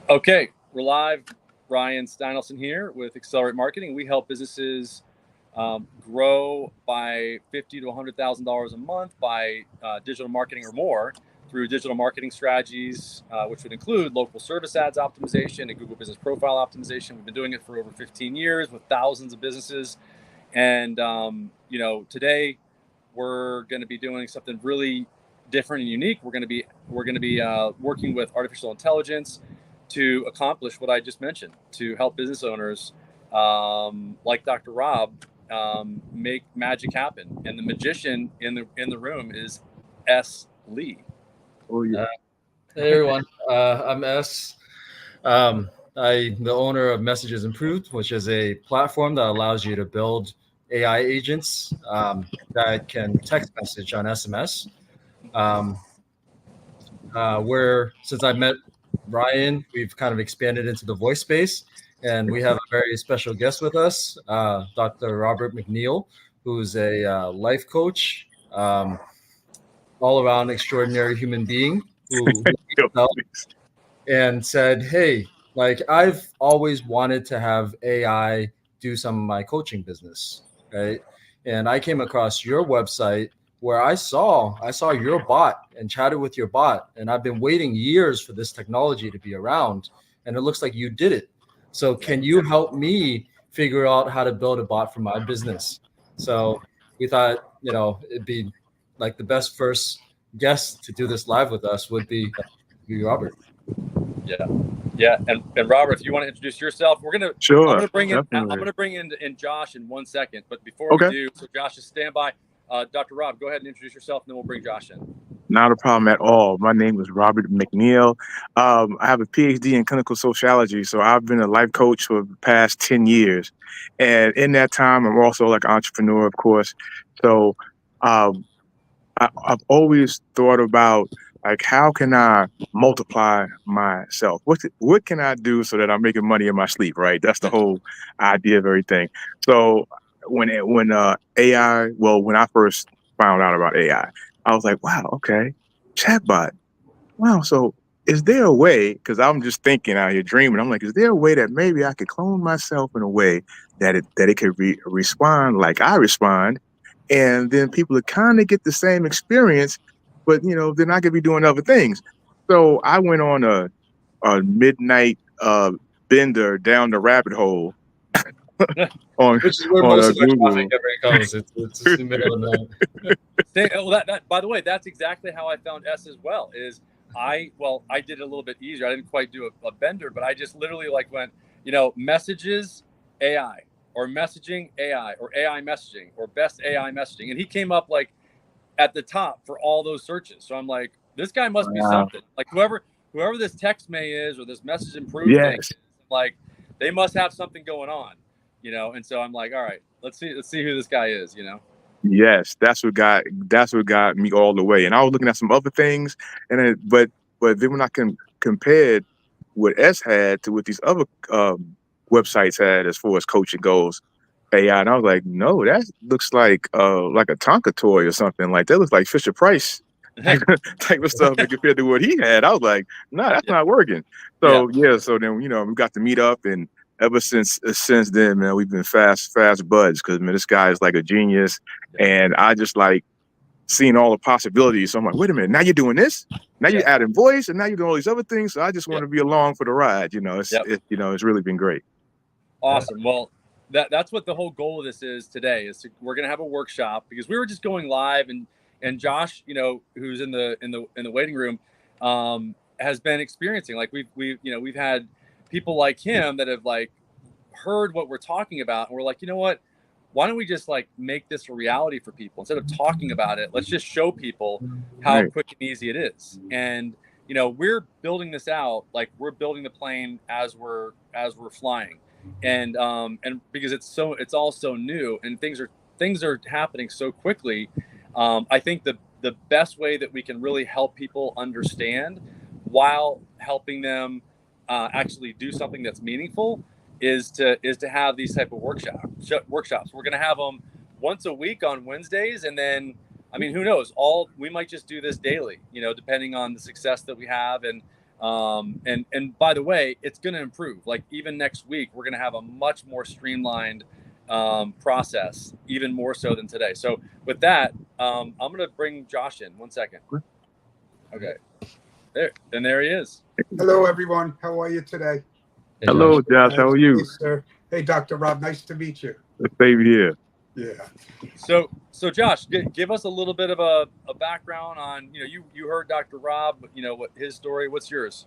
Okay, we're live. Ryan Steinelson here with Accelerate Marketing. We help businesses grow by $50,000 to $100,000 a month by digital marketing or more through digital marketing strategies, which would include local service ads optimization and Google Business Profile optimization. We've been doing it for over 15 years with thousands of businesses. And, today we're going to be doing something really different and unique. We're going to be working with artificial intelligence to accomplish what I just mentioned, to help business owners like Dr. Rob make magic happen. And the magician in the room is S. Lee. Oh yeah. Hey everyone, I'm S. I'm the owner of Messages Improved, which is a platform that allows you to build AI agents that can text message on SMS. Since I met Ryan, we've kind of expanded into the voice space, and we have a very special guest with us, Dr. Robert McNeil, who's a life coach, all-around extraordinary human being who and said, hey, like I've always wanted to have AI do some of my coaching business, right? And I came across your website where I saw your bot and chatted with your bot, and I've been waiting years for this technology to be around, and it looks like you did it. So can you help me figure out how to build a bot for my business? So we thought, it'd be like the best first guest to do this live with us would be Robert. Yeah. And Robert, if you want to introduce yourself, I'm gonna bring in Josh in 1 second. But before we do, so Josh is standby. Dr. Rob, go ahead and introduce yourself, and then we'll bring Josh in. Not a problem at all. My name is Robert McNeil. I have a PhD in clinical sociology, so I've been a life coach for the past 10 years. And in that time, I'm also like an entrepreneur, of course. So I've always thought about, like, how can I multiply myself? What can I do so that I'm making money in my sleep, right? That's the whole idea of everything. So when I first found out about AI, I was like, wow, okay, chatbot. Wow, so is there a way, because I'm just thinking out here dreaming, I'm like, is there a way that maybe I could clone myself in a way that it could respond like I respond, and then people would kind of get the same experience, but then I could be doing other things. So I went on a midnight bender down the rabbit hole which is where most of our Google. traffic ever comes. It's just in the middle of the night. Well, by the way, that's exactly how I found S as well. I did it a little bit easier. I didn't quite do a bender, but I just literally went, messages AI or messaging AI or AI messaging or best AI messaging. And he came up at the top for all those searches. So I'm like, this guy must be something. Like whoever this text may is or this message improved thing, like they must have something going on, And so I'm like, all right, let's see who this guy is, Yes, that's what got me all the way. And I was looking at some other things, and but then when I compared what S had to what these other websites had as far as coaching goes, AI, and I was like, no, that looks like a Tonka toy or something. Like that looks like Fisher Price type of stuff. And compared to what he had, I was like, no, that's not working. So so then we got to meet up, and ever since then, man, we've been fast buds, because this guy is like a genius, and I just like seeing all the possibilities. So I'm like, wait a minute, now you're doing this, now you're adding voice, and now you're doing all these other things. So I just want to be along for the ride. It's really been great. Awesome. Well, that's what the whole goal of this is today. We're gonna have a workshop, because we were just going live, and Josh, who's in the waiting room, has been experiencing, we've had people like him that have heard what we're talking about, and we're like, you know what? Why don't we just make this a reality for people instead of talking about it? Let's just show people how quick and easy it is. And we're building this out, we're building the plane as we're flying, and because it's all so new, and things are happening so quickly. I think the best way that we can really help people understand while helping them actually do something that's meaningful is to have these type of workshops. We're going to have them once a week on Wednesdays, and then who knows, we might just do this daily, depending on the success that we have, and And by the way, it's going to improve. Like even next week, we're going to have a much more streamlined process, even more so than today. So with that, I'm going to bring Josh in. 1 second. Okay. There he is. Hello, everyone. How are you today? Hey, Hello, Josh. How are you? Hey, sir. Hey, Dr. Rob. Nice to meet you. Same here. Yeah. So Josh, give us a little bit of a background on, you heard Dr. Rob, what his story. What's yours?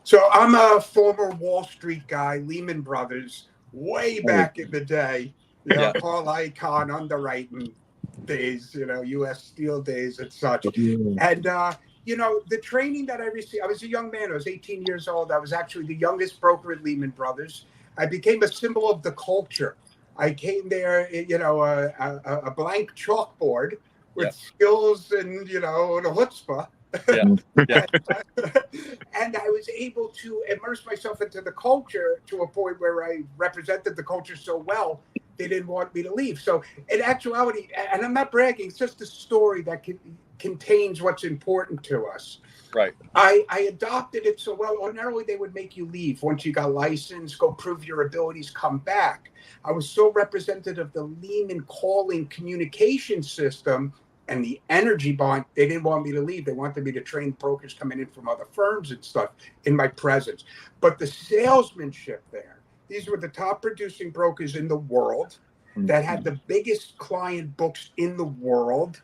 So I'm a former Wall Street guy, Lehman Brothers, way back in the day. Yeah. Carl Icahn underwriting days, U.S. Steel days and such. And, the training that I received, I was a young man. I was 18 years old. I was actually the youngest broker at Lehman Brothers. I became a symbol of the culture. I came there, a blank chalkboard with skills and, the chutzpah. Yeah. And I was able to immerse myself into the culture to a point where I represented the culture so well, they didn't want me to leave. So in actuality, and I'm not bragging, it's just a story that contains what's important to us. Right. I adopted it so well. Ordinarily, they would make you leave once you got licensed, go prove your abilities, come back. I was so representative of the Lehman calling communication system and the energy bond. They didn't want me to leave. They wanted me to train brokers coming in from other firms and stuff in my presence. But the salesmanship there, these were the top producing brokers in the world that had the biggest client books in the world.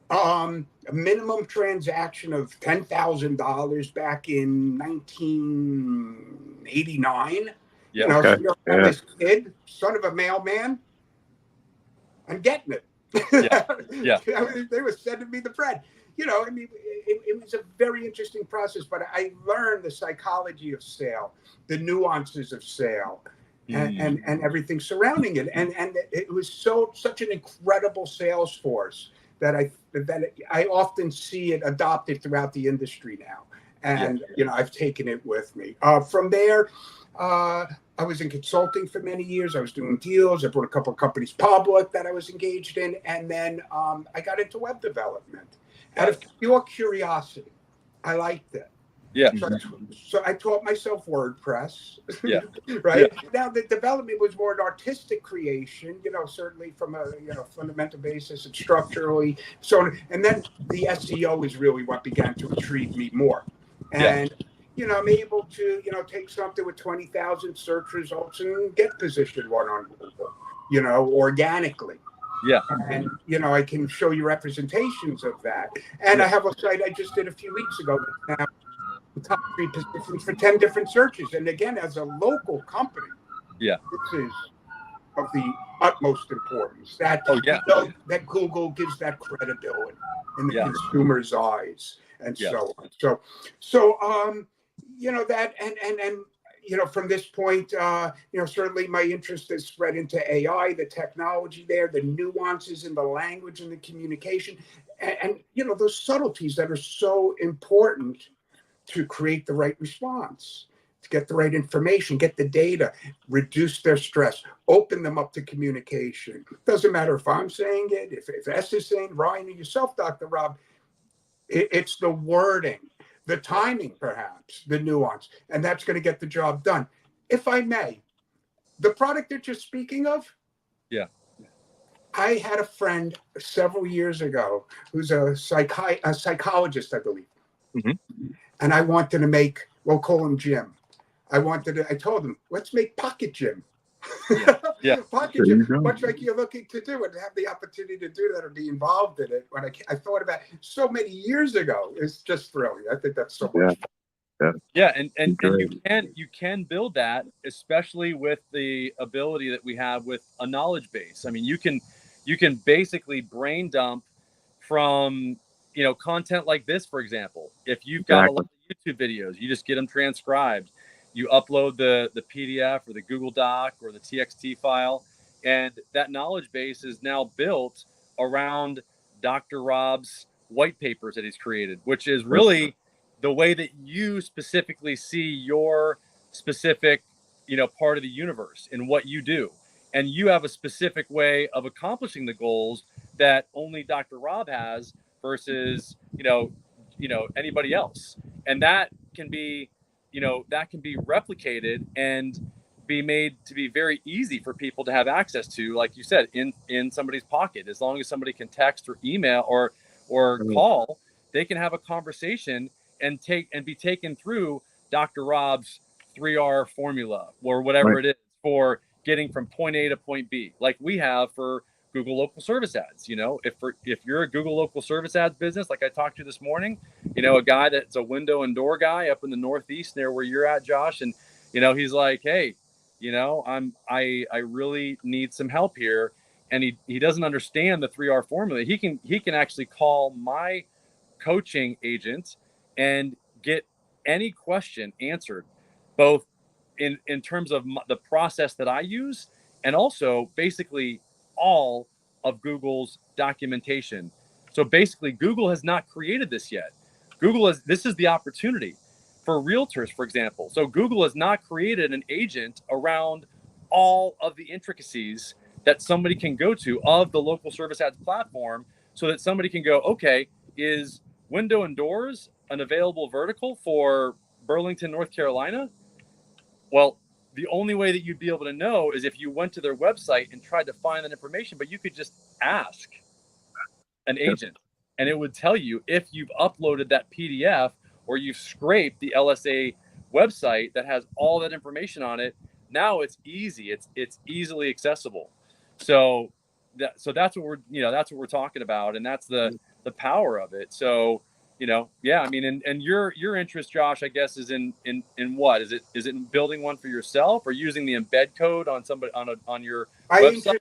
A minimum transaction of $10,000 back in 1989. Yeah. This kid, son of a mailman, I'm getting it. Yeah. They were sending me the bread. It was a very interesting process, but I learned the psychology of sale, the nuances of sale, and everything surrounding it. And it was such an incredible sales force that I often see it adopted throughout the industry now. And, I've taken it with me. From there, I was in consulting for many years. I was doing deals. I brought a couple of companies public that I was engaged in. And then I got into web development out of pure curiosity. I liked it. Yeah. So I taught myself WordPress. Yeah. Right. Yeah. Now the development was more an artistic creation, certainly from a fundamental basis and structurally. So and then the SEO is really what began to intrigue me more. And I'm able to take something with 20,000 search results and get position one on Google, organically. Yeah. And, I can show you representations of that. And I have a site I just did a few weeks ago that's now the top 3 positions for 10 different searches. And again, as a local company, this is of the utmost importance that, that Google gives that credibility in the consumer's eyes and so on. So that and from this point, certainly my interest has spread into AI, the technology there, the nuances in the language and the communication, and those subtleties that are so important to create the right response, to get the right information, get the data, reduce their stress, open them up to communication. Doesn't matter if I'm saying it, if S is saying, Ryan, or yourself, Dr. Rob, it's the wording, the timing, perhaps, the nuance, and that's going to get the job done. If I may, the product that you're speaking of, I had a friend several years ago who's a psychologist, I believe. And I wanted to make, we'll call him Jim. I told him, let's make Pocket Jim. Pocket Jim, much like you're looking to do, and have the opportunity to do that or be involved in it. When I thought about it so many years ago, it's just thrilling. I think that's so much fun. And you can build that, especially with the ability that we have with a knowledge base. I mean, you can basically brain dump from content like this, for example. If you've got a lot of YouTube videos, you just get them transcribed. You upload the PDF or the Google Doc or the TXT file, and that knowledge base is now built around Dr. Rob's white papers that he's created, which is really the way that you specifically see your specific, part of the universe and what you do. And you have a specific way of accomplishing the goals that only Dr. Rob has versus, anybody else. And that can be, replicated and be made to be very easy for people to have access to, like you said, in somebody's pocket. As long as somebody can text or email or call, they can have a conversation and be taken through Dr. Rob's 3R formula or whatever it is for getting from point A to point B, like we have for Google local service ads. If you're a Google local service ads business, like I talked to this morning, a guy that's a window and door guy up in the Northeast near where you're at, Josh, and he's like, hey, I really need some help here, and he doesn't understand the 3R formula. He can actually call my coaching agent and get any question answered, both in terms of the process that I use, and also basically all of Google's documentation. So basically, Google has not created this yet. This is the opportunity for realtors, for example. So Google has not created an agent around all of the intricacies that somebody can go to of the local service ads platform, so that somebody can go, okay, is window and doors an available vertical for Burlington, North Carolina? Well, the only way that you'd be able to know is if you went to their website and tried to find that information, but you could just ask an agent and it would tell you if you've uploaded that PDF or you've scraped the LSA website that has all that information on it. Now it's easy. It's easily accessible. So that's what we're talking about, and that's the power of it. So I mean, and your interest, Josh, I guess, is in what? Is it in building one for yourself or using the embed code on somebody on your website?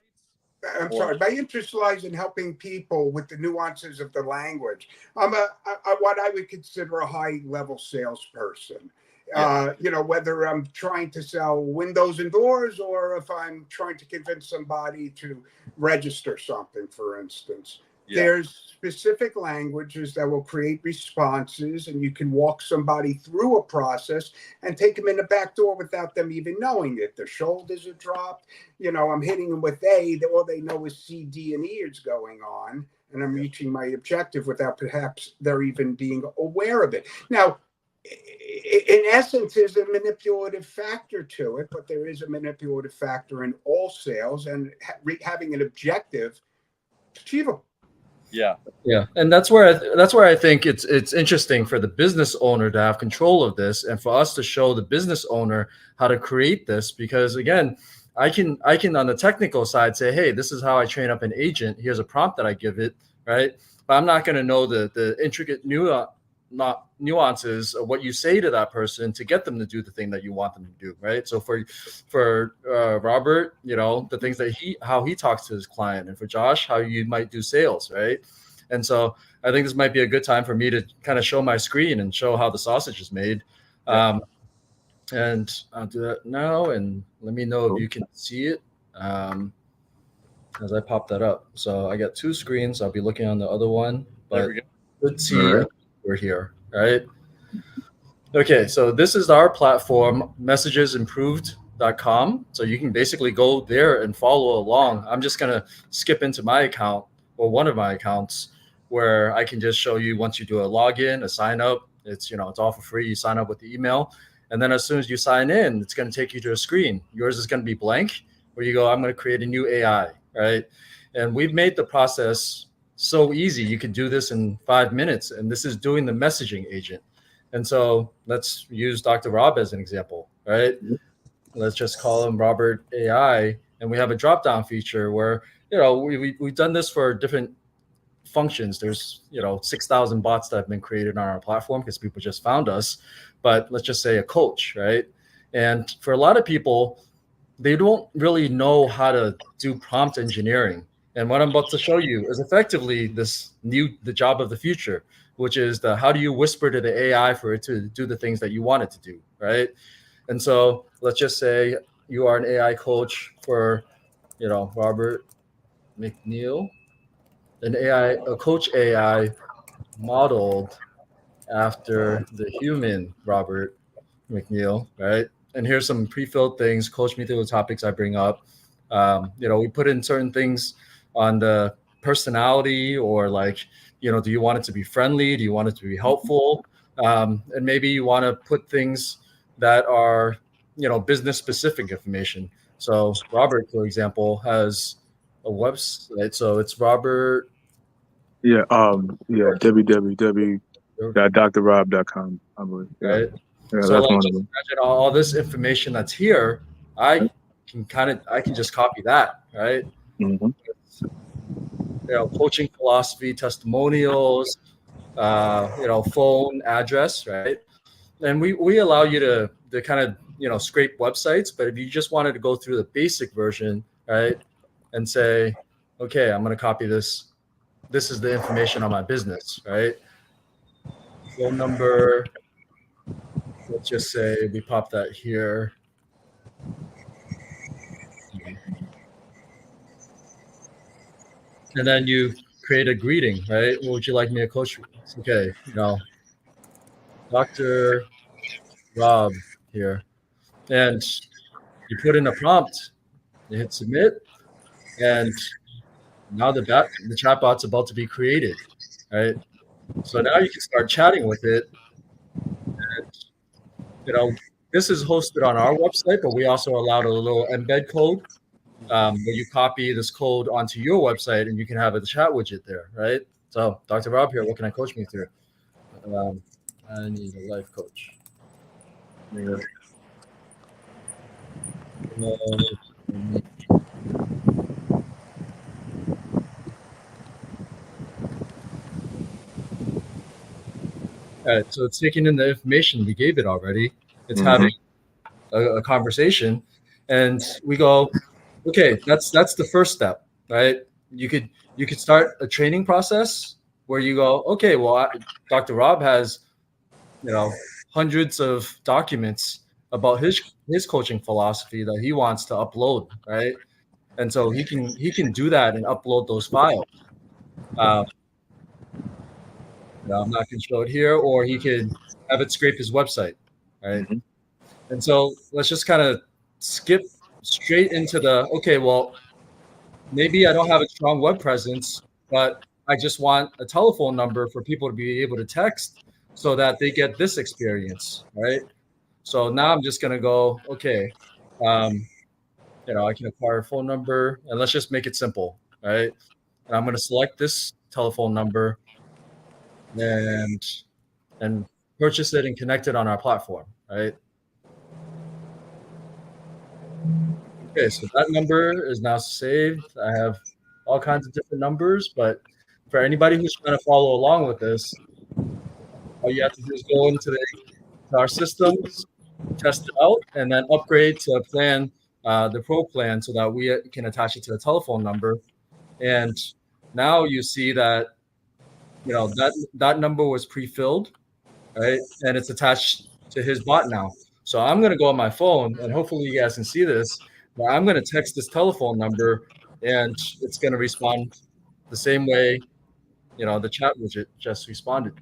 My interest lies in helping people with the nuances of the language. I'm what I would consider a high-level salesperson. Whether I'm trying to sell windows and doors or if I'm trying to convince somebody to register something, for instance. There's specific languages that will create responses, and you can walk somebody through a process and take them in the back door without them even knowing it. Their shoulders are dropped. I'm hitting them with all they know is C, D, and E is going on, and I'm reaching my objective without perhaps they're even being aware of it. Now, in essence, there's a manipulative factor to it, but there is a manipulative factor in all sales, and having an objective is achievable. Yeah, and that's where I think it's interesting for the business owner to have control of this, and for us to show the business owner how to create this. Because again, I can on the technical side say, hey, this is how I train up an agent. Here's a prompt that I give it, right? But I'm not going to know the intricate nuances of what you say to that person to get them to do the thing that you want them to do, right? So for Robert, the things that how he talks to his client, and for Josh, how you might do sales, right? And so I think this might be a good time for me to kind of show my screen and show how the sausage is made. And I'll do that now, and let me know if you can see it as I pop that up. So I got two screens. I'll be looking on the other one, but let's see. We're here, right? Okay, so this is our platform, messagesimproved.com. So you can basically go there and follow along. I'm just going to skip into my account, or one of my accounts, where I can just show you once you do a login, a sign up. It's it's all for free. You sign up with the email, and then as soon as you sign in, it's going to take you to a screen. Yours is going to be blank, where you go, I'm going to create a new AI, right? And we've made the process so easy. You can do this in 5 minutes, and this is doing the messaging agent. And so let's use Dr. Rob as an example, right? Let's just call him Robert AI, and we have a drop-down feature where we've done this for different functions. There's 6,000 bots that have been created on our platform because people just found us. But let's just say a coach, right? And for a lot of people, they don't really know how to do prompt engineering. And what I'm about to show you is effectively the job of the future, which is how do you whisper to the AI for it to do the things that you want it to do, right? And so let's just say you are an AI coach for, Robert McNeil, a coach AI modeled after the human Robert McNeil, right? And here's some pre-filled things. Coach me through the topics I bring up. We put in certain things on the personality, or like, do you want it to be friendly? Do you want it to be helpful? And maybe you want to put things that are, business specific information. So Robert, for example, has a website. So it's Robert. Yeah. www.drrob.com, I believe. Yeah. Right. Yeah, So that's like, one of just them. imagine all this information that's here. I can just copy that, right? Mm-hmm. Coaching philosophy, testimonials, phone address, right? And we allow you to kind of scrape websites, but if you just wanted to go through the basic version, right, and say, okay, I'm going to copy this. This is the information on my business, right? Phone number. Let's just say we pop that here. And then you create a greeting, right? What would you like me to coach you? It's okay, Dr. Rob here. And you put in a prompt, you hit submit, and now the chatbot's about to be created, right? So now you can start chatting with it. And, this is hosted on our website, but we also allowed a little embed code where you copy this code onto your website and you can have a chat widget there, right? So, Dr. Rob here, what can I coach me through? I need a life coach. Yeah. All right, so it's taking in the information we gave it already. It's having a conversation, and we go, okay, that's the first step, right? You could start a training process where you go, okay, well, Dr. Rob has hundreds of documents about his coaching philosophy that he wants to upload, right? And so he can do that and upload those files. I'm not going to show it here, or he could have it scrape his website, right? Mm-hmm. And so let's just kind of skip straight into okay, well, maybe I don't have a strong web presence, but I just want a telephone number for people to be able to text so that they get this experience, right? So now I'm just going to go, okay, I can acquire a phone number, and let's just make it simple, right? And I'm going to select this telephone number and purchase it and connect it on our platform, right? Okay, so that number is now saved. I have all kinds of different numbers, but for anybody who's trying to follow along with this, all you have to do is go into our systems, test it out, and then upgrade to plan, the pro plan, so that we can attach it to a telephone number. And now you see that that number was pre-filled, right? And it's attached to his bot now. So I'm going to go on my phone, and hopefully you guys can see this. But I'm going to text this telephone number, and it's going to respond the same way, the chat widget just responded.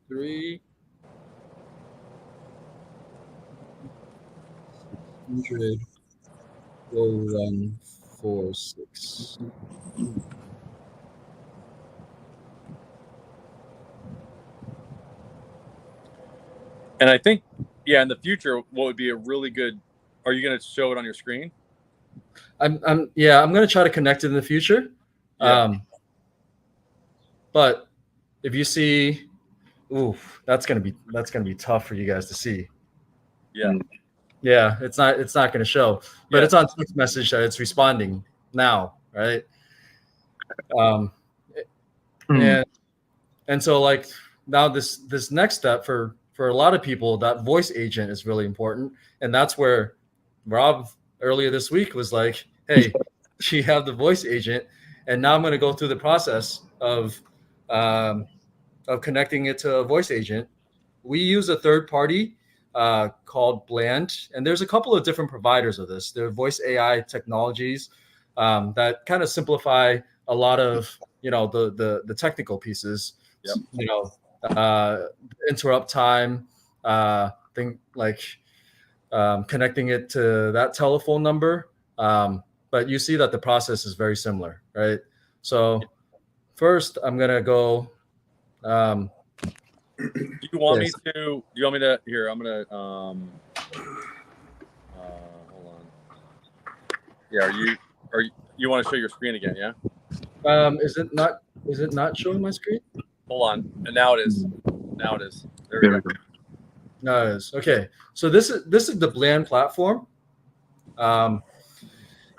3 600 146. And I think, in the future, what would be a really good, are you going to show it on your screen? I'm going to try to connect it in the future. Yeah. But if you see, that's going to be tough for you guys to see. Yeah. Yeah, it's not going to show, but it's on text message that it's responding now, right? And so like now this next step for a lot of people, that voice agent is really important, and that's where Rob earlier this week was like, hey, you have the voice agent, and now I'm going to go through the process of connecting it to a voice agent. We use a third party called Bland, and there's a couple of different providers of this. There are voice AI technologies that kind of simplify a lot of the technical pieces. Yep. Interrupt time, thing like connecting it to that telephone number. but you see that the process is very similar, right? So first, I'm gonna go. Do you want me to? Do you want me to? Here, I'm gonna. Hold on. Yeah, you want to show your screen again? Yeah. Is it not showing my screen? Hold on. And now it is. Now it is. There we go. No, it is. Okay. So this is the Bland platform.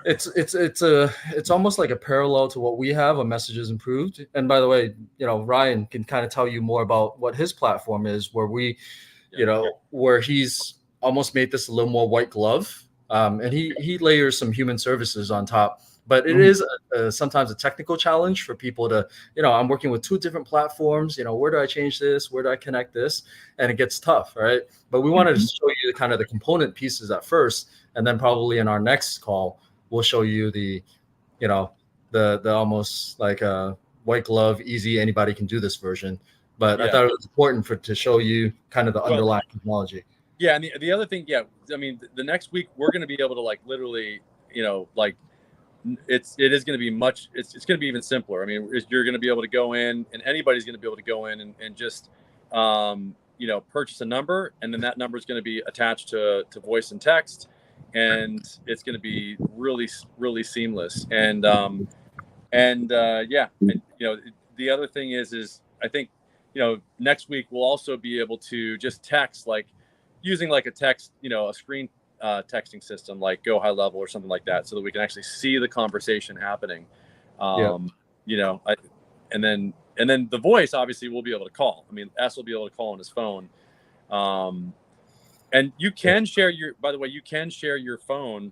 It's almost like a parallel to what we have on Messages Improved. And by the way, Ryan can kind of tell you more about what his platform is, where where he's almost made this a little more white glove, and he layers some human services on top. But it is sometimes a technical challenge for people to, I'm working with 2 different platforms. Where do I change this? Where do I connect this? And it gets tough, right? But we wanted to show you kind of the component pieces at first, and then probably in our next call, we'll show you the almost like a white glove, easy, anybody can do this version. But I thought it was important to show you kind of the underlying technology. Yeah, and the other thing, I mean, the next week we're going to be able to literally, it is going to be it's going to be even simpler. I mean, you're going to be able to go in, and anybody's going to be able to go in and just purchase a number, and then that number is going to be attached to voice and text, and it's going to be really, really seamless. And the other thing is I think next week we'll also be able to just text, using a text, a screen texting system like Go High Level or something like that, so that we can actually see the conversation happening. And then the voice, obviously, we'll be able to call. I mean, S will be able to call on his phone. And you can share by the way, you can share your phone,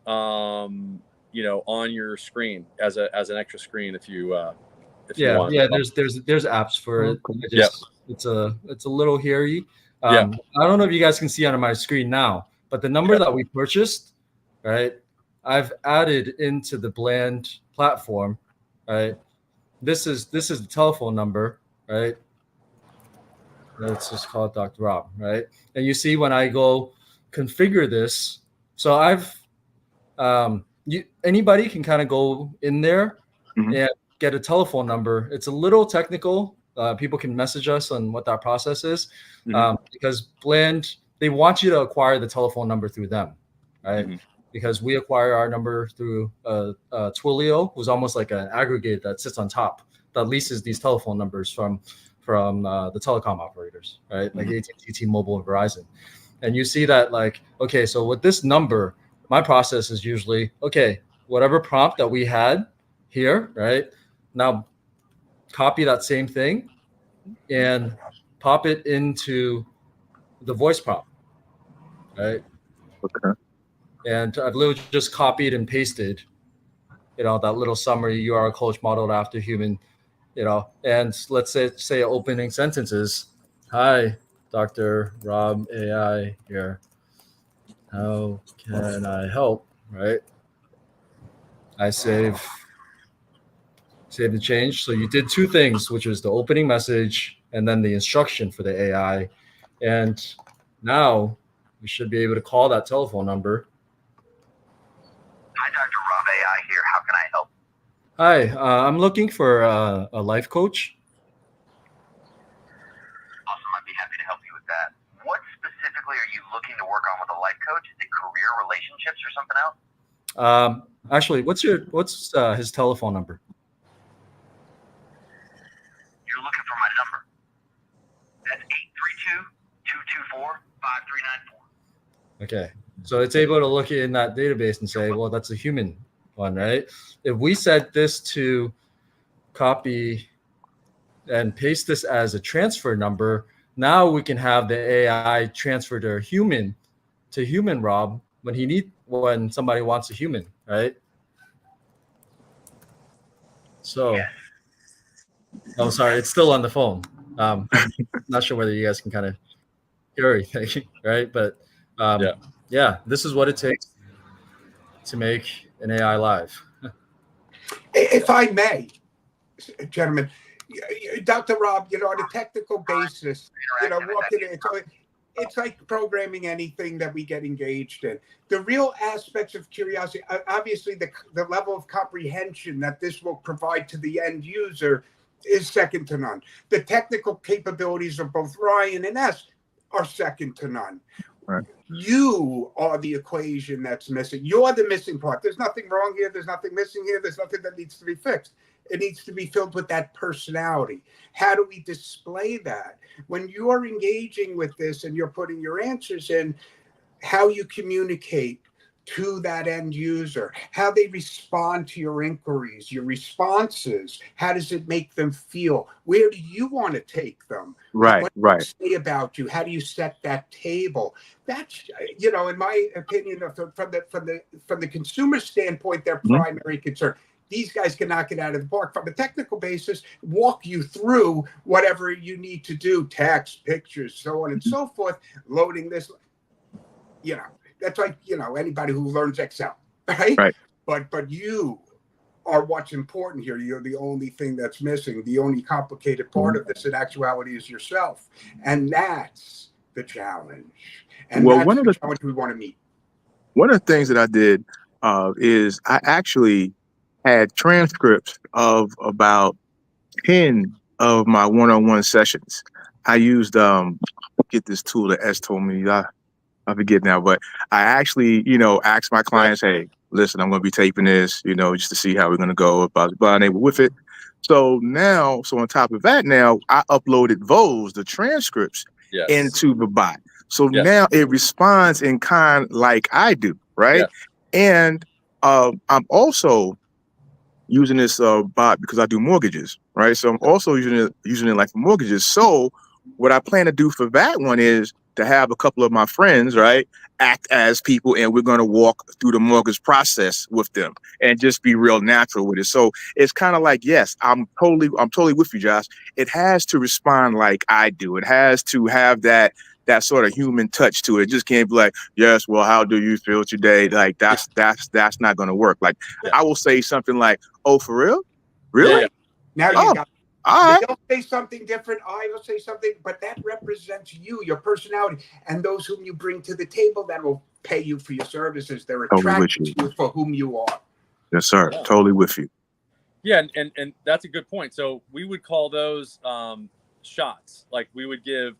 on your screen as an extra screen if you want. Yeah. There's apps for it. It's a little hairy. I don't know if you guys can see on my screen now, but the number that we purchased, right? I've added into the Bland platform, right? This is the telephone number, right? Let's just call it Dr. Rob, right? And you see when I go configure this, so I've anybody can kind of go in there and get a telephone number. It's a little technical. People can message us on what that process is, because Bland, they want you to acquire the telephone number through them, right? Because we acquire our number through Twilio, who's almost like an aggregate that sits on top that leases these telephone numbers from the telecom operators, right? Like AT&T, T-Mobile, and Verizon. And you see that okay, so with this number, my process is usually, okay, whatever prompt that we had here, right? Now copy that same thing and pop it into the voice prompt, right? Okay. And I've literally just copied and pasted, that little summary, you are a coach modeled after human, and let's say opening sentences. Hi, Dr. Rob AI here. How can I help? Right? I save the change. So you did 2 things, which was the opening message and then the instruction for the AI. And now we should be able to call that telephone number. Hi, Dr. Rob AI here. How can I help? Hi, I'm looking for a life coach. Awesome. I'd be happy to help you with that. What specifically are you looking to work on with a life coach? Is it career, relationships, or something else? Actually, what's his telephone number? You're looking for my number. That's 832-224-5394. Okay. So it's able to look in that database and say, well, that's a human one, right? If we set this to copy and paste this as a transfer number, now we can have the AI transfer to human Rob when somebody wants a human, right? So, oh, sorry, it's still on the phone. Not sure whether you guys can kind of hear everything, right? But this is what it takes to make an AI live. If I may, gentlemen, Dr. Rob, on a technical basis, walking in, it's like programming anything that we get engaged in. The real aspects of curiosity, obviously the level of comprehension that this will provide to the end user is second to none. The technical capabilities of both Ryan and S are second to none. Right. You are the equation that's missing. You're the missing part. There's nothing wrong here. There's nothing missing here. There's nothing that needs to be fixed. It needs to be filled with that personality. How do we display that? When you're engaging with this and you're putting your answers in, how you communicate to that end user, how they respond to your inquiries, your responses, how does it make them feel? Where do you want to take them? Right, What do right. they say about you? How do you set that table? That's, you know, in my opinion, from the consumer standpoint, their primary concern. These guys can knock it out of the park. From a technical basis, walk you through whatever you need to do, text, pictures, so on and so forth, loading this, you know, that's like, you know, anybody who learns Excel, right? Right. But you are what's important here. You're the only thing that's missing. The only complicated part of this in actuality is yourself. And that's the challenge. And Well, that's the challenge we want to meet. one of the things that I did is I actually had transcripts of about 10 of my one-on-one sessions. I used get this tool that S told me. I forget now, but I actually, you know, asked my clients, hey, listen, I'm going to be taping this, you know, just to see how we're going to go about it with it. So now, on top of that, now I uploaded those, the transcripts, into the bot. So now it responds in kind like I do, right? And I'm also using this bot because I do mortgages, right? So I'm also using it like for mortgages. So what I plan to do for that one is to have a couple of my friends, right, act as people, and we're going to walk through the mortgage process with them and just be real natural with it. So it's kind of like, yes, I'm totally with you, Josh. It has to respond like I do. It has to have that sort of human touch to it. It just can't be like, yes, well, how do you feel today? Like that's not going to work. Like I will say something like, oh, for real? Really? Now you got all right. They'll say something different. I will say something, but that represents you, your personality, and those whom you bring to the table that will pay you for your services. They're attracted to you for whom you are. Yes, sir. Totally with you. Yeah, and that's a good point. So we would call those shots. Like we would give,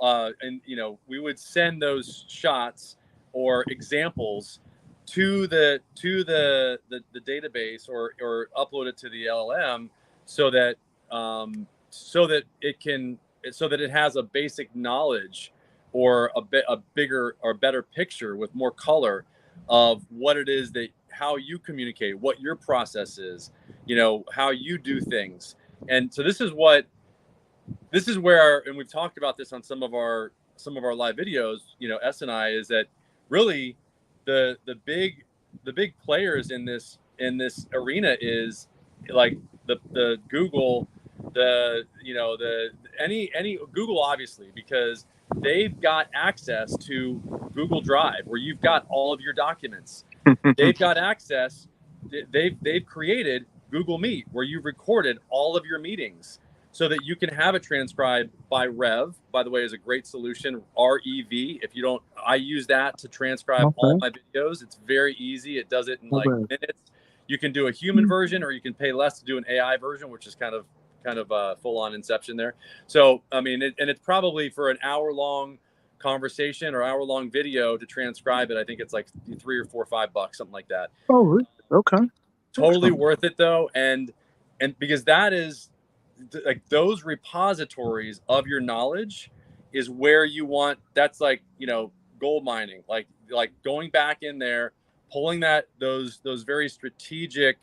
and you know, we would send those shots or examples to the database or upload it to the LLM so that it has a basic knowledge or a bigger or better picture with more color of what it is that how you communicate, what your process is, you know, how you do things. And so this is where, and we've talked about this on some of our live videos, you know, S and I, is that really the big players in this arena is like the Google, any Google, obviously, because they've got access to Google Drive where you've got all of your documents. They've got access. They've created Google Meet where you've recorded all of your meetings so that you can have it transcribed by Rev. By the way, is a great solution. REV. If you don't, I use that to transcribe all my videos. It's very easy. It does it in like minutes. You can do a human version, or you can pay less to do an AI version, which is kind of full on Inception there. So I mean, it's probably for an hour-long conversation or hour-long video to transcribe it. I think it's like $3 or $4 or $5, something like that. Oh, okay. Totally worth it though, and because that is like those repositories of your knowledge is where you want. That's like, you know, gold mining, like going back in there, pulling those very strategic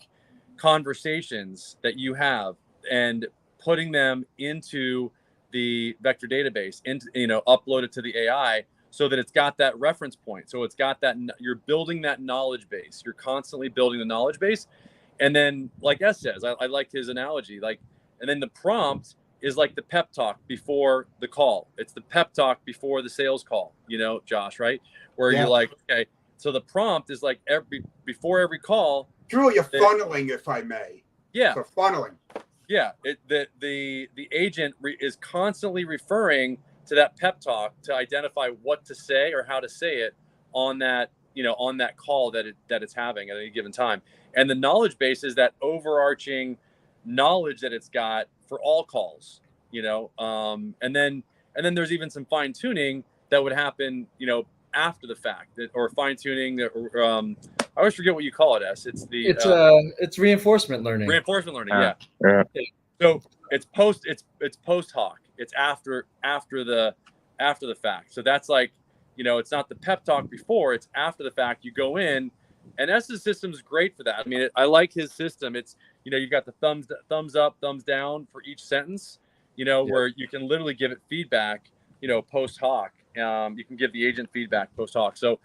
conversations that you have and putting them into the vector database, into, you know, upload it to the AI so that it's got that reference point. So it's got that, you're building that knowledge base. You're constantly building the knowledge base. And then, like S says, I like his analogy, like, and then the prompt is like the pep talk before the call. It's the pep talk before the sales call, you know, Josh, right? Where you're like, okay, so the prompt is like before every call. Drew, you're funneling, if I may. Yeah. So funneling. Yeah. The agent is constantly referring to that pep talk to identify what to say or how to say it on that, on that call that it's having at any given time. And the knowledge base is that overarching knowledge that it's got for all calls, and then there's even some fine tuning that would happen, after the fact, or fine tuning, I always forget what you call it. It's reinforcement learning. Reinforcement learning, Yeah. So it's post hoc. It's after the fact. So that's like, it's not the pep talk before, it's after the fact. You go in, and S's system is great for that. I mean, I like his system. It's, you got the thumbs up, thumbs down for each sentence, where you can literally give it feedback, post hoc. You can give the agent feedback post hoc. So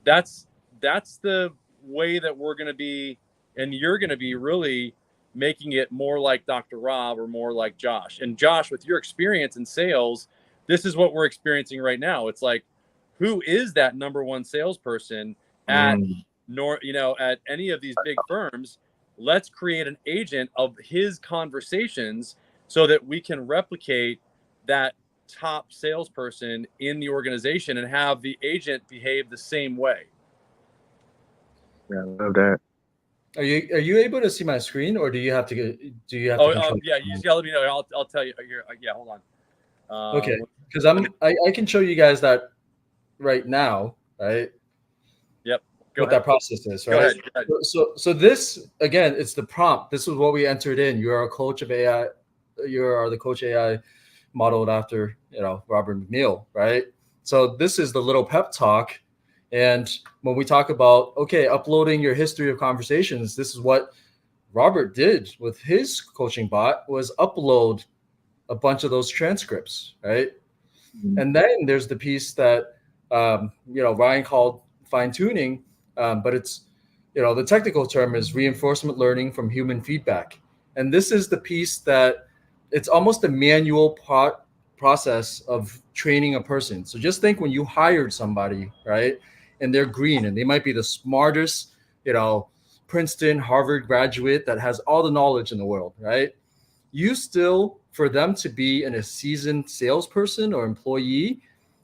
that's the way that we're going to be, and you're going to be really making it more like Dr. Rob or more like Josh. And Josh, with your experience in sales, this is what we're experiencing right now. It's like, who is that number one salesperson at at any of these big firms? Let's create an agent of his conversations so that we can replicate that top salesperson in the organization and have the agent behave the same way. Yeah, I love that. Are you able to see my screen, or do you have to Yeah, you just gotta let me know. I'll tell you here. Yeah, hold on. Okay, because I can show you guys that right now, right? Yep. What that process is, right? Go ahead. So this, again, it's the prompt. This is what we entered in. You are a coach of AI. You are the coach AI modeled after, Robert McNeil, right? So this is the little pep talk. And when we talk about, uploading your history of conversations, this is what Robert did with his coaching bot, was upload a bunch of those transcripts, right? Mm-hmm. And then there's the piece that, Ryan called fine tuning, but it's, the technical term is reinforcement learning from human feedback. And this is the piece that it's almost a manual process of training a person. So just think when you hired somebody, right? And they're green and they might be the smartest, Princeton, Harvard graduate that has all the knowledge in the world, right? You still, for them to be a seasoned salesperson or employee,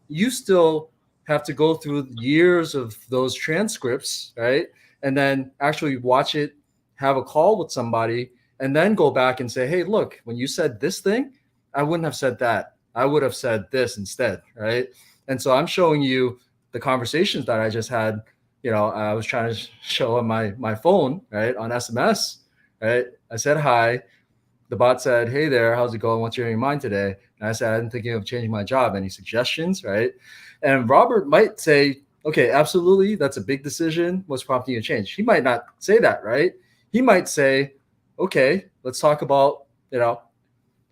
you still have to go through years of those transcripts, right? And then actually watch it, have a call with somebody, and then go back and say, hey, look, when you said this thing, I wouldn't have said that. I would have said this instead, right? And so I'm showing you the conversations that I just had. I was trying to show on my phone, right, on SMS, right? I said hi. The bot said, hey there, how's it going? What's on your mind today? And I said, I'm thinking of changing my job. Any suggestions, right? And Robert might say, okay, absolutely. That's a big decision. What's prompting you to change? He might not say that, right? He might say, okay, let's talk about,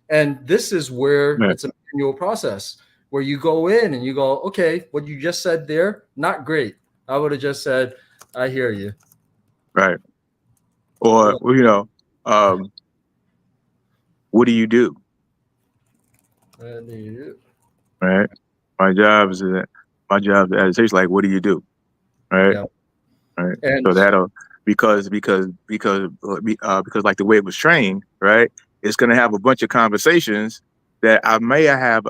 and this is where it's a manual process where you go in and you go, okay, what you just said there, not great. I would have just said, I hear you. Right. Or, what do you do? What do you do? Right. My job is it's like, what do you do? Right. Yeah. Right. And so that'll, because like the way it was trained, right, it's going to have a bunch of conversations that I may have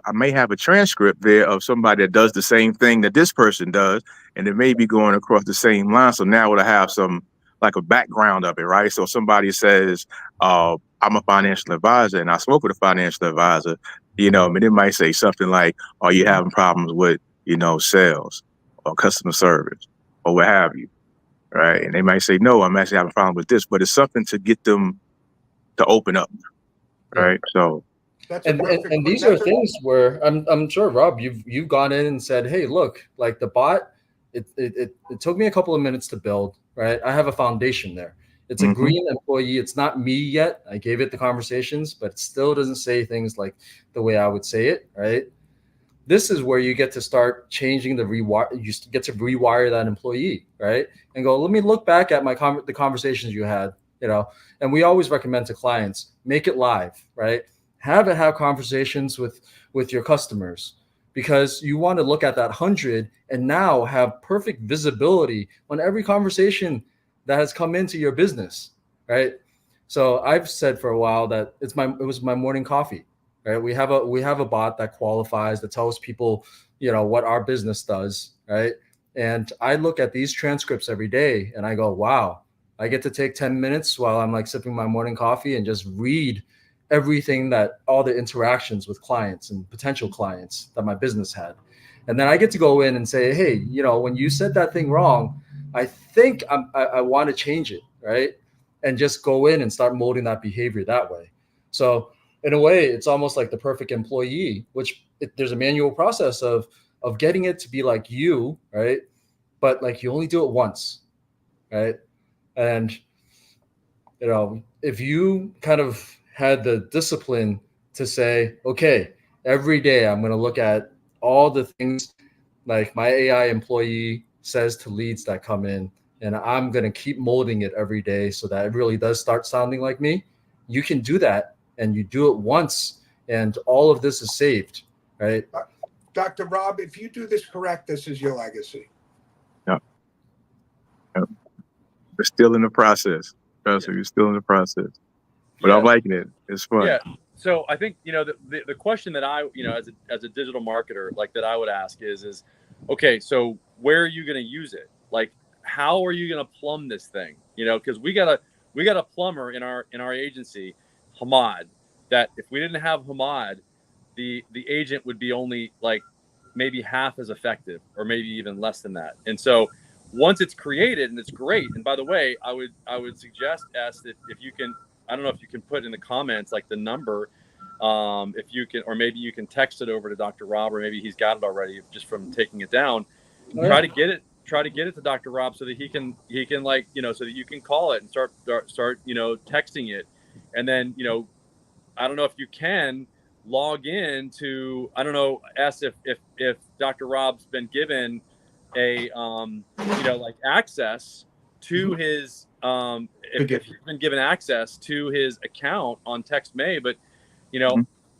a transcript there of somebody that does the same thing that this person does, and it may be going across the same line. So now it'll have some, like, a background of it, right? So somebody says, I'm a financial advisor and I spoke with a financial advisor, and it might say something like, are you having problems with, sales or customer service or what have you, right? And they might say, no, I'm actually having a problem with this, but it's something to get them to open up, right? So. And these are things where I'm sure, Rob, you've gone in and said, hey, look, like the bot, it took me a couple of minutes to build, right? I have a foundation there. It's a green employee. It's not me yet. I gave it the conversations, but it still doesn't say things like the way I would say it, right? This is where you get to start changing the rewire. You get to rewire that employee, right? And go, let me look back at the conversations you had, and we always recommend to clients, make it live, right? Have conversations with your customers, because you want to look at that 100 and now have perfect visibility on every conversation that has come into your business, right? So I've said for a while that it was my morning coffee, right? We have a bot that qualifies, that tells people, what our business does, right? And I look at these transcripts every day and I go, wow, I get to take 10 minutes while I'm like sipping my morning coffee and just read everything, that all the interactions with clients and potential clients that my business had. And then I get to go in and say, hey, when you said that thing wrong, I think I want to change it, right? And just go in and start molding that behavior that way. So in a way, it's almost like the perfect employee, which there's a manual process of getting it to be like you, right? But like you only do it once, right? And if you kind of had the discipline to say, okay, every day I'm going to look at all the things like my AI employee says to leads that come in, and I'm going to keep molding it every day so that it really does start sounding like me. You can do that, and you do it once, and all of this is saved, right? Dr. Rob, if you do this correct, this is your legacy. Yeah. We're still in the process. You're still in the process. But I'm liking it. It's fun. Yeah. So I think, the question that I, as a digital marketer, like that I would ask is, okay, so where are you going to use it? Like, how are you going to plumb this thing? Because we got a plumber in our agency, Hamad, that if we didn't have Hamad, the agent would be only like maybe half as effective, or maybe even less than that. And so once it's created, and it's great. And by the way, I would suggest, that if you can, I don't know if you can put in the comments like the number, if you can, or maybe you can text it over to Dr. Rob, or maybe he's got it already just from taking it down. Try to get it to Dr. Rob so that he can like, so that you can call it and start texting it. And then, I don't know if you can log in to, I don't know, if Dr. Rob's been given a like access to his if he's been given access to his account on TextMay. But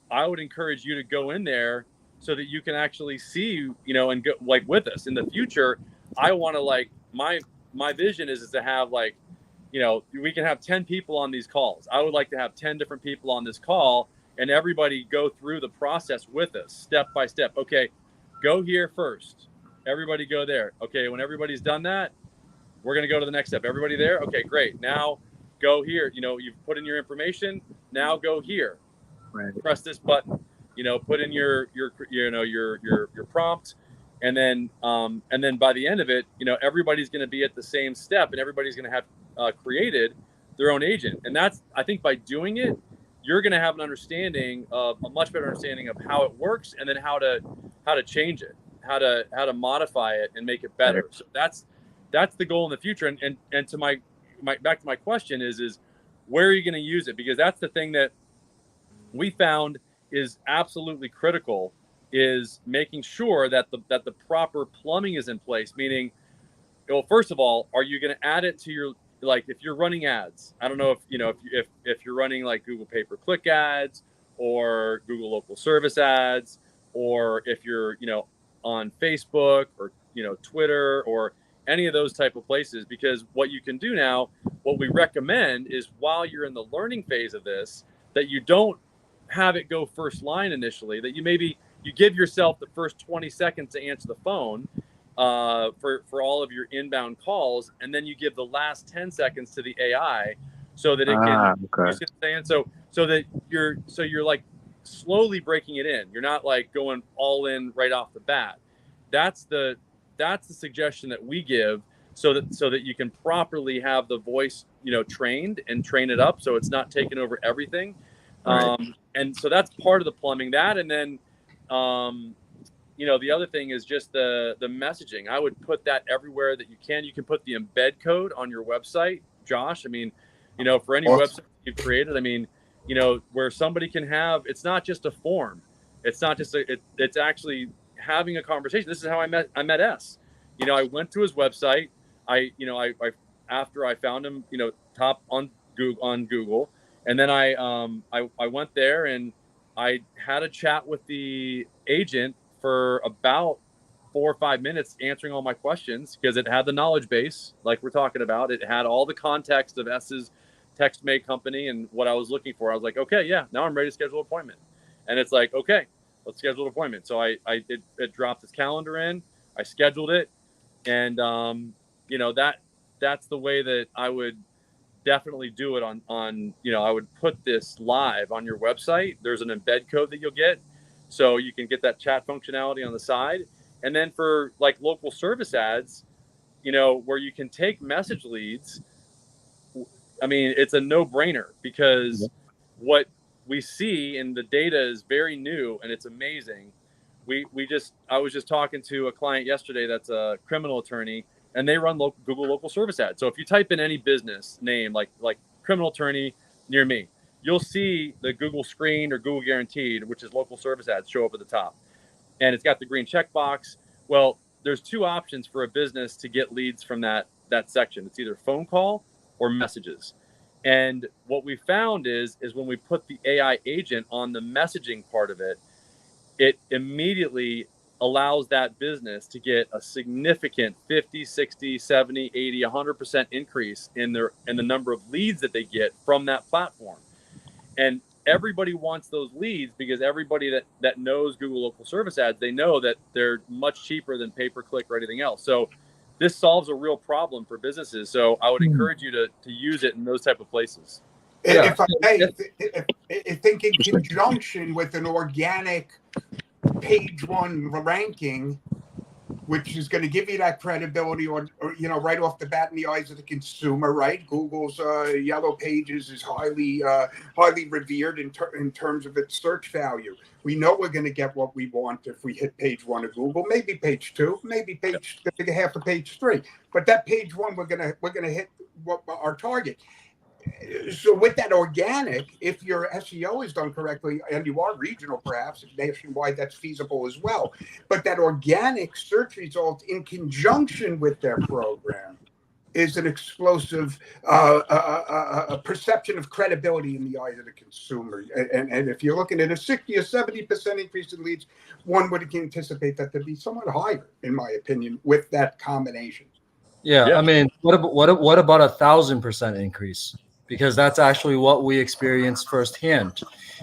I would encourage you to go in there so that you can actually see, and go like with us in the future. I want to, like, my vision is to have, like, we can have 10 people on these calls. I would like to have 10 different people on this call, and everybody go through the process with us step by step. Okay, go here first. Everybody go there. Okay, when everybody's done that, we're going to go to the next step. Everybody there? Okay, great. Now go here. You've put in your information. Now go here. Right. Press this button. Put in your prompt, and then by the end of it, everybody's going to be at the same step, and everybody's going to have created their own agent. And that's, I think, by doing it, you're going to have a much better understanding of how it works, and then how to change it, how to modify it and make it better. So that's the goal in the future. And to my back to my question is where are you going to use it? Because that's the thing that we found is absolutely critical, is making sure that the proper plumbing is in place. Meaning, well, first of all, are you going to add it to your, like, if you're running ads? I don't know if you're running like Google pay-per-click ads, or Google local service ads, or if you're on Facebook, or Twitter, or any of those type of places. Because what you can do now, what we recommend is, while you're in the learning phase of this, that you don't have it go first line initially, that you give yourself the first 20 seconds to answer the phone for all of your inbound calls, and then you give the last 10 seconds to the AI, so that it can, you see what I'm saying? So that you're like slowly breaking it in. You're not like going all in right off the bat. That's the suggestion that we give, so that you can properly have the voice trained and train it up, so it's not taking over everything. Right. And so that's part of the plumbing. That, and then the other thing is just the messaging. I would put that everywhere that you can. You can put the embed code on your website, Josh. I mean, for any website you've created, I mean, where somebody can have, it's not just a form. It's not just it's actually having a conversation. This is how I met S. I went to his website. I after I found him, top on Google, and then I went there, and I had a chat with the agent for about 4 or 5 minutes, answering all my questions, because it had the knowledge base, like we're talking about. It had all the context of S's TextMay company and what I was looking for. I was like, okay, yeah, now I'm ready to schedule an appointment. And it's like, okay, let's schedule an appointment. So it dropped his calendar in, I scheduled it, and that's the way that I would definitely do it on I would put this live on your website. There's an embed code that you'll get, so you can get that chat functionality on the side. And then for like local service ads, where you can take message leads, I mean, it's a no-brainer, because what we see in the data is very new and it's amazing. I was just talking to a client yesterday that's a criminal attorney, and they run Google local service ads. So if you type in any business name like criminal attorney near me, you'll see the Google screen or Google guaranteed, which is local service ads, show up at the top, and it's got the green checkbox. Well, there's two options for a business to get leads from that section. It's either phone call or messages. And what we found is when we put the AI agent on the messaging part of it, it immediately allows that business to get a significant 50, 60, 70, 80, 100% increase in the number of leads that they get from that platform. And everybody wants those leads, because everybody that knows Google local service ads, they know that they're much cheaper than pay-per-click or anything else. So this solves a real problem for businesses. So I would encourage you to use it in those type of places. If I may, think in conjunction with an organic page one ranking, which is going to give you that credibility, or right off the bat in the eyes of the consumer, right? Google's Yellow Pages is highly revered in terms of its search value. We know we're going to get what we want if we hit page one of Google, maybe page two, maybe half of page three, but that page one we're gonna hit what our target. So with that organic, if your SEO is done correctly, and you are regional, perhaps nationwide, that's feasible as well. But that organic search result in conjunction with their program is an explosive perception of credibility in the eyes of the consumer. And if you're looking at a 60 or 70% increase in leads, one would anticipate that to be somewhat higher, in my opinion, with that combination. Yeah. I mean, what about 1,000% increase? Because that's actually what we experienced firsthand.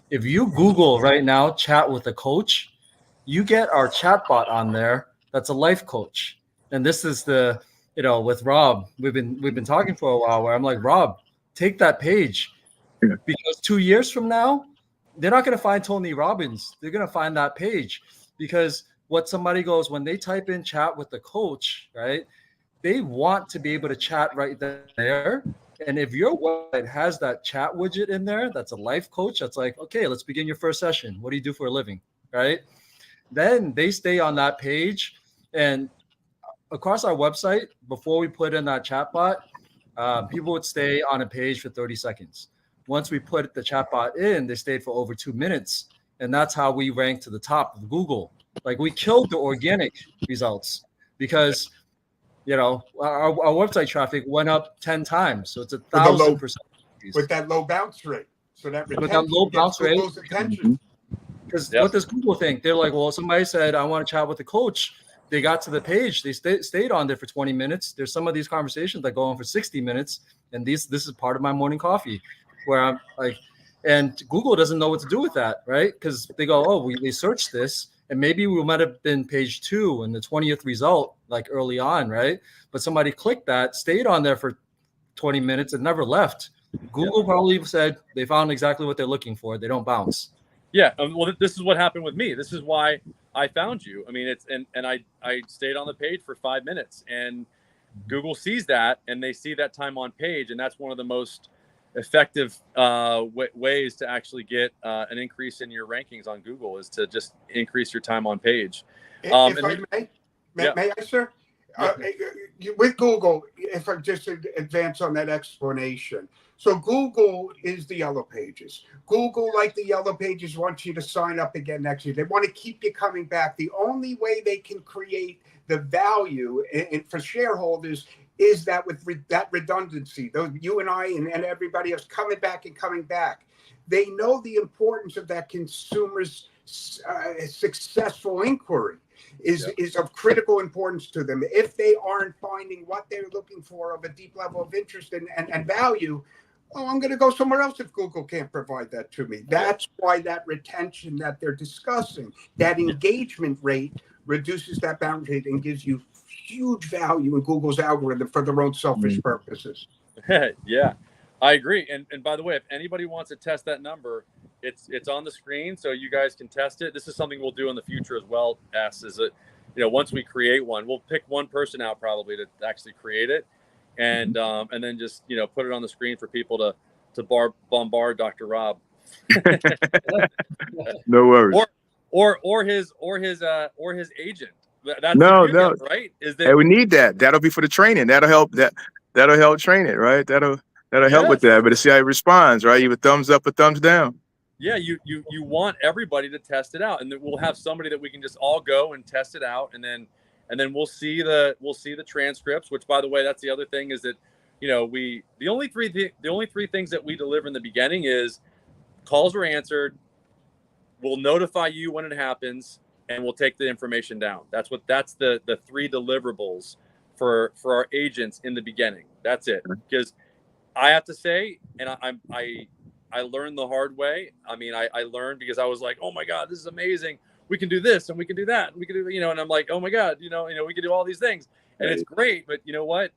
If you Google right now, chat with a coach, you get our chatbot on there. That's a life coach. And this is with Rob, we've been talking for a while, where I'm like, Rob, take that page, because 2 years from now, they're not going to find Tony Robbins. They're going to find that page, because what somebody goes, when they type in chat with the coach, right? They want to be able to chat right there. And if your website has that chat widget in there, that's a life coach. That's like, okay, let's begin your first session. What do you do for a living? Right? Then they stay on that page. And across our website, before we put in that chatbot, people would stay on a page for 30 seconds. Once we put the chatbot in, they stayed for over 2 minutes. And that's how we ranked to the top of Google. Like, we killed the organic results, because our website traffic went up 10 times. So it's 1,000% with that low bounce rate. So that with that low bounce rate. Because Yep. What does Google think? They're like, well, somebody said, I want to chat with the coach. They got to the page. They stayed on there for 20 minutes. There's some of these conversations that go on for 60 minutes. And this is part of my morning coffee, where I'm like, and Google doesn't know what to do with that, right? Because they go, oh, we searched this, and maybe we might have been page 2 and the 20th result, like early on, right? But somebody clicked that, stayed on there for 20 minutes and never left. Google probably said they found exactly what they're looking for. They don't bounce. Yeah. Well, this is what happened with me. This is why I found you. I mean, and I stayed on the page for 5 minutes, and Google sees that, and they see that time on page. And that's one of the most effective ways to actually get an increase in your rankings on Google, is to just increase your time on page. If I may I, sir? With Google, if I just advance on that explanation. So Google is the Yellow Pages. Google, like the Yellow Pages, wants you to sign up again next year. They want to keep you coming back. The only way they can create the value for shareholders is that with that redundancy. Those, you and I and everybody else, coming back and coming back. They know the importance of that consumer's successful inquiry is of critical importance to them. If they aren't finding what they're looking for of a deep level of interest and value, Oh, I'm going to go somewhere else if Google can't provide that to me. That's why that retention that they're discussing, that engagement rate reduces that bounce rate and gives you huge value in Google's algorithm for their own selfish purposes. Yeah, I agree. And by the way, if anybody wants to test that number, it's on the screen, so you guys can test it. This is something we'll do in the future as well. Is that, once we create one, we'll pick one person out probably to actually create it, and then just put it on the screen for people to bombard Dr. Rob. No worries. Or his agent. That's No, the beauty no. of it, right? Is that Hey, we need that. That'll be for the training. That'll help. That'll help train it, right? That'll help with that. But to see how he responds, right? Either thumbs up or thumbs down. Yeah, you want everybody to test it out, and then we'll have somebody that we can just all go and test it out, and then we'll see the transcripts. Which, by the way, that's the other thing is that the only three things that we deliver in the beginning is calls were answered. We'll notify you when it happens, and we'll take the information down. That's the three deliverables for our agents in the beginning. That's it. Because I have to say, and I learned the hard way. I mean, I learned because I was like, oh my God, this is amazing. We can do this and we can do that. And we can do, and I'm like, oh my God, we can do all these things. And it's great. But you know what?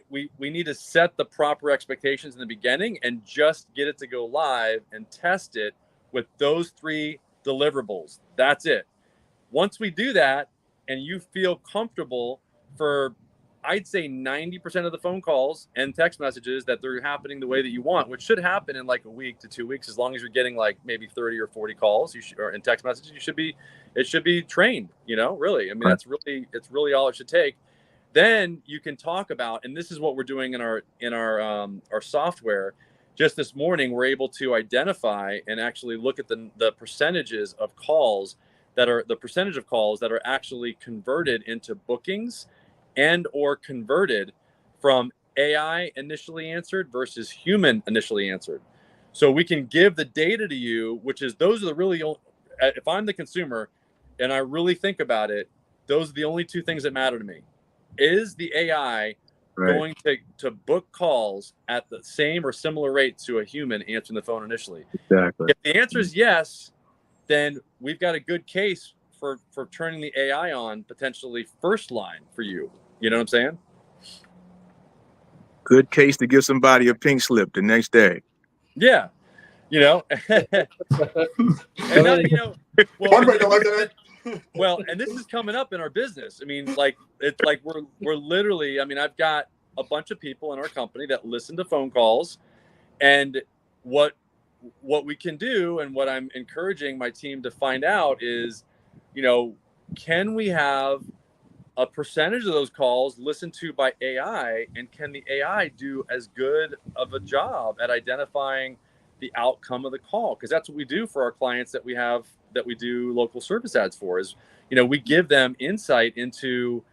We need to set the proper expectations in the beginning and just get it to go live and test it with those three deliverables. That's it. Once we do that and you feel comfortable for, I'd say 90% of the phone calls and text messages that they're happening the way that you want, which should happen in like a week to 2 weeks, as long as you're getting like maybe 30 or 40 calls or in text messages, it should be trained, really. I mean, it's really all it should take. Then you can talk about, and this is what we're doing in our software. Just this morning, we're able to identify and actually look at the percentages of calls that are actually converted into bookings and or converted from AI initially answered versus human initially answered. So we can give the data to you, which is those are the really, if I'm the consumer and I really think about it, those are the only two things that matter to me. Is the AI going to book calls at the same or similar rate to a human answering the phone initially? Exactly. If the answer is yes, then we've got a good case for turning the AI on potentially first line for you. You know what I'm saying? Good case to give somebody a pink slip the next day. Yeah. And that, well, and this is coming up in our business. I mean, like it's like we're literally, I mean, I've got a bunch of people in our company that listen to phone calls, and what we can do and what I'm encouraging my team to find out is, can we have a percentage of those calls listened to by AI, and can the AI do as good of a job at identifying the outcome of the call? Because that's what we do for our clients that we do local service ads for is, we give them insight into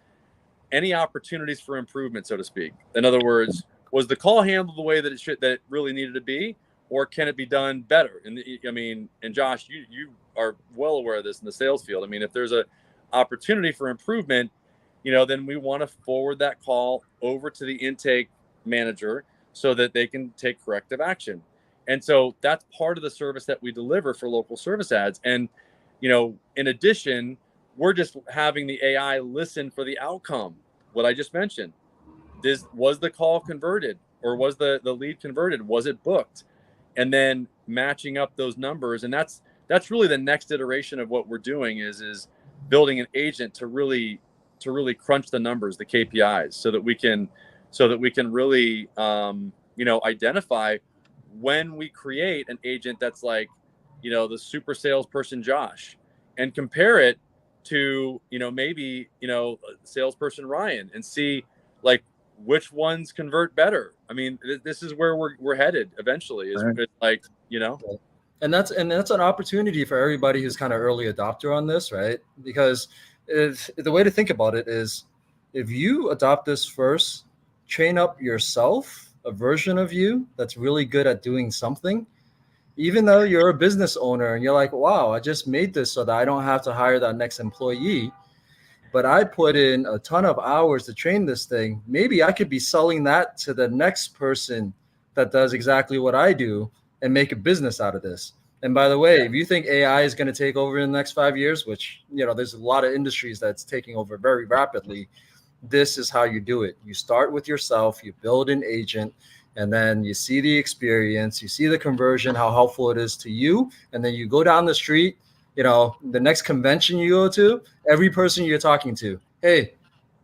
any opportunities for improvement, so to speak. In other words, was the call handled the way that it really needed to be, or can it be done better? And Josh, you are well aware of this in the sales field. I mean, if there's a opportunity for improvement, then we want to forward that call over to the intake manager so that they can take corrective action. And so that's part of the service that we deliver for local service ads. And, in addition, we're just having the AI listen for the outcome. What I just mentioned, was the call converted, or was the lead converted? Was it booked? And then matching up those numbers. And that's really the next iteration of what we're doing is building an agent to really crunch the numbers, the KPIs, so that we can really, identify when we create an agent that's like, the super salesperson Josh, and compare it to, maybe, salesperson Ryan, and see like which ones convert better. I mean, this is where we're headed eventually. Is like, And that's an opportunity for everybody who's kind of early adopter on this, right? Because the way to think about it is, if you adopt this first, train up yourself, a version of you that's really good at doing something, even though you're a business owner and you're like, wow, I just made this so that I don't have to hire that next employee, but I put in a ton of hours to train this thing. Maybe I could be selling that to the next person that does exactly what I do and make a business out of this. And by the way, if you think AI is going to take over in the next 5 years, which, you know, there's a lot of industries that's taking over very rapidly, this is how you do it. You start with yourself, you build an agent, and then you see the experience, you see the conversion, how helpful it is to you. And then you go down the street, you know, the next convention you go to, every person you're talking to, hey,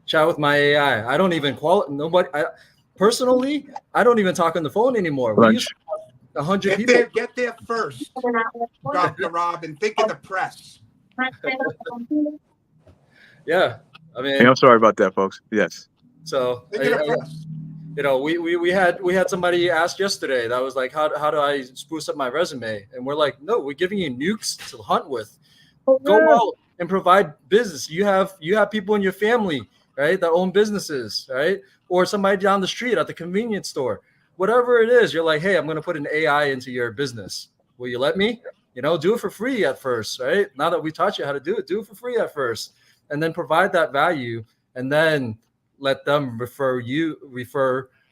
chat with my AI. I don't even nobody. Personally, I don't even talk on the phone anymore. We used Lunch. to have 100 people. Get there first, Dr. Rob, and think of the press. Yeah, I mean, Hey, I'm sorry about that, folks. Yes. so Think of the press. you know, we had somebody ask yesterday that was like, how do I spruce up my resume? And we're like, no, we're giving you nukes to hunt with. Go out and provide business. You have people in your family, right, that own businesses, right, or somebody down the street at the convenience store, whatever it is. You're like, hey, I'm going to put an AI into your business. Will you let me? You know, do it for free at first, right? Now that we taught you how to do it for free at first, and then provide that value, and then let them refer you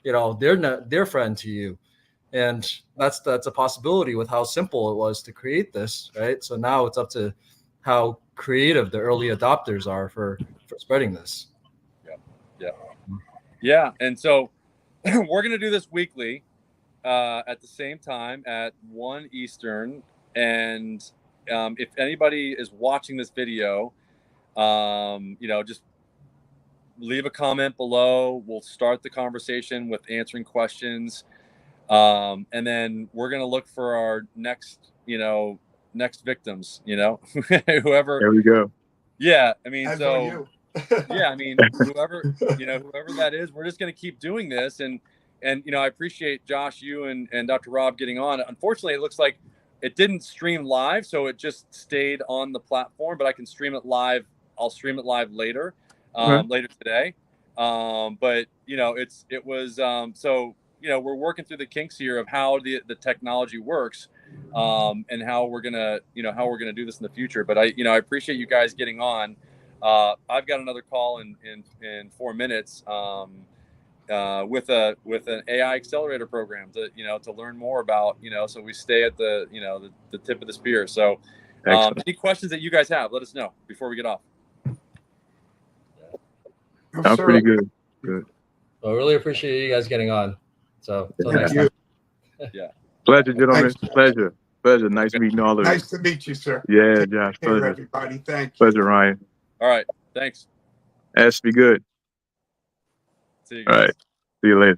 know, their friend to you. And that's a possibility with how simple it was to create this, right? So now it's up to how creative the early adopters are for spreading this. Yeah. And so we're going to do this weekly at the same time at 1 Eastern. And if anybody is watching this video, you know, just leave a comment below. We'll start the conversation with answering questions. And then we're going to look for our next victims, you know, whoever. There we go. Yeah. I mean, As so are you. yeah, I mean, whoever that is, we're just going to keep doing this. And, you know, I appreciate Josh, you and Dr. Rob getting on. Unfortunately, it looks like it didn't stream live, so it just stayed on the platform, but I can stream it live. I'll stream it live later, later today. But you know, it was, so, you know, we're working through the kinks here of how the technology works, and how we're going to do this in the future. But I appreciate you guys getting on. I've got another call in 4 minutes with an AI accelerator program to learn more about, so we stay at the tip of the spear. So any questions that you guys have, let us know before we get off. I'm pretty good. Good. Well, I really appreciate you guys getting on. So until next you. time. Yeah. Pleasure, gentlemen. Thanks. Pleasure. Nice meeting all of you. Nice to meet you, sir. Yeah, Take Josh. care, Pleasure. everybody. Thank you. Pleasure, Ryan. All right. Thanks. S, be good. See you All guys. right. See you later.